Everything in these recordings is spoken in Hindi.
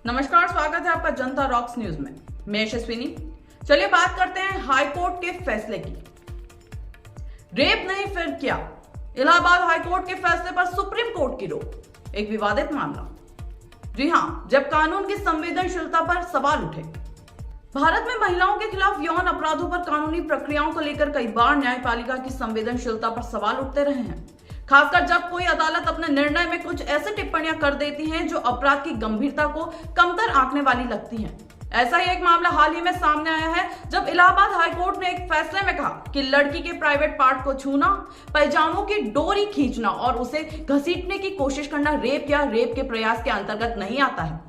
नमस्कार, स्वागत है आपका जनता रॉक्स न्यूज में। मैं यशस्विनी। चलिए बात करते हैं हाई कोर्ट के फैसले की। रेप नहीं फिर क्या? इलाहाबाद हाई कोर्ट के फैसले पर सुप्रीम कोर्ट की रोक। एक विवादित मामला। जी हां, जब कानून की संवेदनशीलता पर सवाल उठे। भारत में महिलाओं के खिलाफ यौन अपराधों पर कानूनी प्रक्रियाओं को लेकर कई बार न्यायपालिका की संवेदनशीलता पर सवाल उठते रहे हैं, खासकर जब कोई अदालत अपने निर्णय में कुछ ऐसी टिप्पणियां कर देती हैं जो अपराध की गंभीरता को कमतर आंकने वाली लगती हैं। ऐसा ही एक मामला हाल ही में सामने आया है, जब इलाहाबाद हाईकोर्ट ने एक फैसले में कहा कि लड़की के प्राइवेट पार्ट को छूना, पैजामों की डोरी खींचना और उसे घसीटने की कोशिश करना रेप या रेप के प्रयास के अंतर्गत नहीं आता है।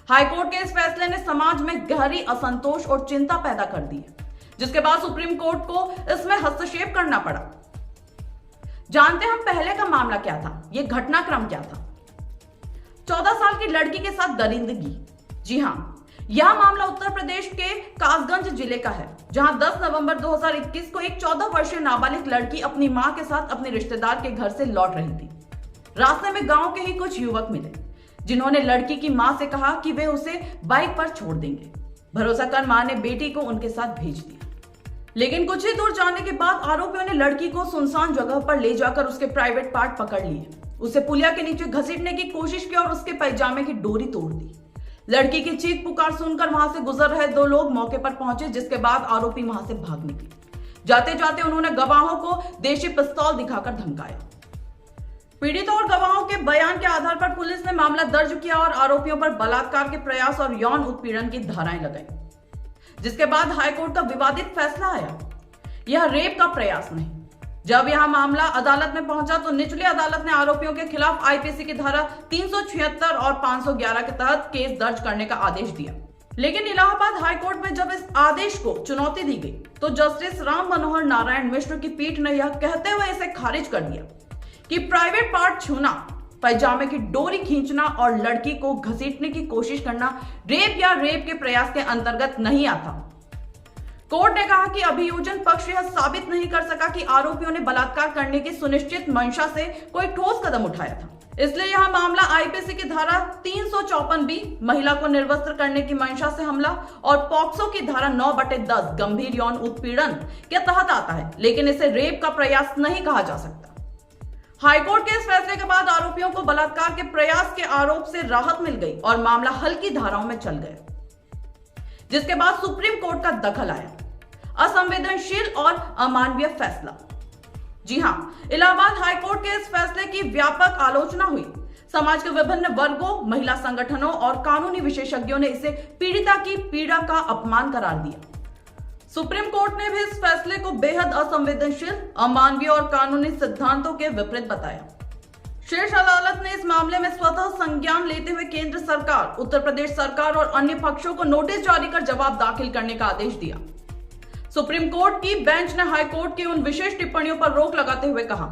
हाईकोर्ट के इस फैसले ने समाज में गहरी असंतोष और चिंता पैदा कर दी है, जिसके बाद सुप्रीम कोर्ट को इसमें हस्तक्षेप करना पड़ा। जानते हैं हम पहले का मामला क्या था, यह घटनाक्रम क्या था। 14 साल की लड़की के साथ दरिंदगी। जी हां, यह मामला उत्तर प्रदेश के कासगंज जिले का है, जहां 10 नवंबर 2021 को एक 14 वर्षीय नाबालिग लड़की अपनी मां के साथ अपने रिश्तेदार के घर से लौट रही थी। रास्ते में गांव के ही कुछ युवक मिले, जिन्होंने लड़की की मां से कहा कि वे उसे बाइक पर छोड़ देंगे। भरोसा कर मां ने बेटी को उनके साथ भेज दिया, लेकिन कुछ ही दूर जाने के बाद आरोपियों ने लड़की को सुनसान जगह पर ले जाकर उसके प्राइवेट पार्ट पकड़ लिए, उसे पुलिया के नीचे घसीटने की कोशिश की और उसके पैजामे की डोरी तोड़ दी। लड़की की चीख पुकार सुनकर वहां से गुजर रहे 2 लोग मौके पर पहुंचे, जिसके बाद आरोपी वहां से भाग निकले। जाते जाते उन्होंने गवाहों को देशी पिस्तौल दिखाकर धमकाया। पीड़ितों और गवाहों के बयान के आधार पर पुलिस ने मामला दर्ज किया और आरोपियों पर बलात्कार के प्रयास और यौन उत्पीड़न की धाराएं लगाई, जिसके बाद हाईकोर्ट का विवादित फैसला आया। यह रेप का प्रयास नहीं। जब यह मामला अदालत में पहुंचा तो निचली अदालत ने आरोपियों के खिलाफ आईपीसी की धारा 376 और 511 के तहत केस दर्ज करने का आदेश दिया। लेकिन इलाहाबाद हाईकोर्ट में जब इस आदेश को चुनौती दी गई तो जस्टिस राम मनोहर नारायण मिश्र की पीठ ने यह कहते हुए इसे खारिज कर दिया कि प्राइवेट पार्ट छूना, पैजामे की डोरी खींचना और लड़की को घसीटने की कोशिश करना रेप या रेप के प्रयास के अंतर्गत नहीं आता। कोर्ट ने कहा कि अभियोजन पक्ष यह साबित नहीं कर सका कि आरोपियों ने बलात्कार करने की सुनिश्चित मंशा से कोई ठोस कदम उठाया था, इसलिए यह मामला आईपीसी की धारा 354B महिला को निर्वस्त्र करने की मंशा से हमला और पॉक्सो की धारा 9/10 गंभीर यौन उत्पीड़न के तहत आता है, लेकिन इसे रेप का प्रयास नहीं कहा जा सकता। हाईकोर्ट के इस फैसले के बाद आरोपियों को बलात्कार के प्रयास के आरोप से राहत मिल गई और मामला हल्की धाराओं में चल गया, जिसके बाद सुप्रीम कोर्ट का दखल आया। असंवेदनशील और अमानवीय फैसला। जी हां, इलाहाबाद हाईकोर्ट के इस फैसले की व्यापक आलोचना हुई। समाज के विभिन्न वर्गों, महिला संगठनों और कानूनी विशेषज्ञों ने इसे पीड़िता की पीड़ा का अपमान करार दिया। सुप्रीम कोर्ट ने भी इस फैसले को बेहद असंवेदनशील, अमानवीय और कानूनी सिद्धांतों के विपरीत बताया। शीर्ष अदालत ने इस मामले में स्वतः संज्ञान लेते हुए केंद्र सरकार, उत्तर प्रदेश सरकार और अन्य पक्षों को नोटिस जारी कर जवाब दाखिल करने का आदेश दिया। सुप्रीम कोर्ट की बेंच ने हाईकोर्ट की उन विशेष टिप्पणियों पर रोक लगाते हुए कहा,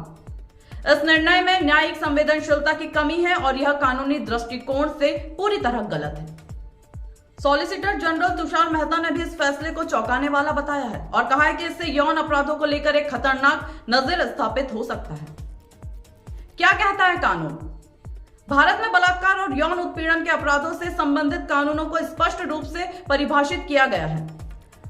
इस निर्णय में न्यायिक संवेदनशीलता की कमी है और यह कानूनी दृष्टिकोण से पूरी तरह गलत है। सॉलिसिटर जनरल तुषार मेहता ने भी इस फैसले को चौंकाने वाला बताया है और कहा है कि इससे यौन अपराधों को लेकर एक खतरनाक नजर स्थापित हो सकता है। क्या कहता है कानून? भारत में बलात्कार और यौन उत्पीड़न के अपराधों से संबंधित कानूनों को स्पष्ट रूप से परिभाषित किया गया है।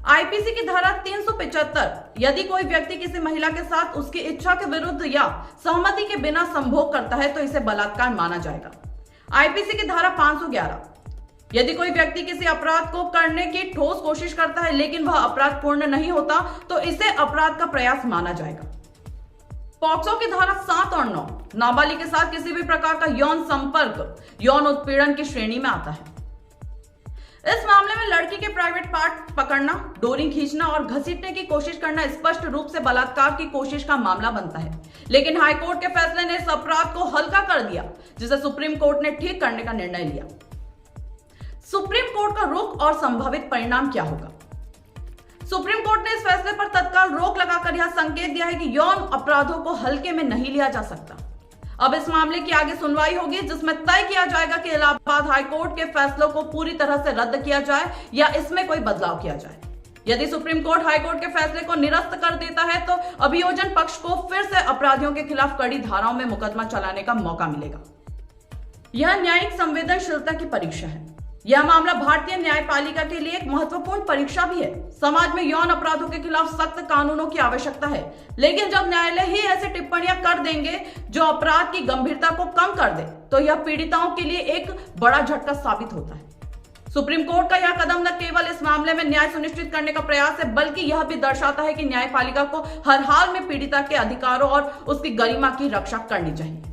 आईपीसी की धारा 375, यदि कोई व्यक्ति किसी महिला के साथ उसकी इच्छा के विरुद्ध या सहमति के बिना संभोग करता है तो इसे बलात्कार माना जाएगा। आईपीसी की धारा 511, यदि कोई व्यक्ति किसी अपराध को करने की ठोस कोशिश करता है लेकिन वह अपराध पूर्ण नहीं होता तो इसे अपराध का प्रयास माना जाएगा। पॉक्सो की धारा 7 और 9 नाबालिग के साथ किसी भी प्रकार का यौन संपर्क यौन उत्पीड़न की श्रेणी में आता है। इस मामले में लड़की के प्राइवेट पार्ट पकड़ना, डोरी खींचना और घसीटने की कोशिश करना स्पष्ट रूप से बलात्कार की कोशिश का मामला बनता है, लेकिन हाईकोर्ट के फैसले ने इस अपराध को हल्का कर दिया, जिसे सुप्रीम कोर्ट ने ठीक करने का निर्णय लिया। सुप्रीम कोर्ट का रुख और संभावित परिणाम क्या होगा? सुप्रीम कोर्ट ने इस फैसले पर तत्काल रोक लगाकर यह संकेत दिया है कि यौन अपराधों को हल्के में नहीं लिया जा सकता। अब इस मामले की आगे सुनवाई होगी, जिसमें तय किया जाएगा कि इलाहाबाद हाईकोर्ट के फैसलों को पूरी तरह से रद्द किया जाए या इसमें कोई बदलाव किया जाए। यदि सुप्रीम कोर्ट हाईकोर्ट के फैसले को निरस्त कर देता है तो अभियोजन पक्ष को फिर से अपराधियों के खिलाफ कड़ी धाराओं में मुकदमा चलाने का मौका मिलेगा। यह न्यायिक संवेदनशीलता की परीक्षा है। यह मामला भारतीय न्यायपालिका के लिए एक महत्वपूर्ण परीक्षा भी है। समाज में यौन अपराधों के खिलाफ सख्त कानूनों की आवश्यकता है, लेकिन जब न्यायालय ही ऐसी टिप्पणियां कर देंगे जो अपराध की गंभीरता को कम कर दे, तो यह पीड़िताओं के लिए एक बड़ा झटका साबित होता है। सुप्रीम कोर्ट का यह कदम न केवल इस मामले में न्याय सुनिश्चित करने का प्रयास है, बल्कि यह भी दर्शाता है कि न्यायपालिका को हर हाल में पीड़िता के अधिकारों और उसकी गरिमा की रक्षा करनी चाहिए।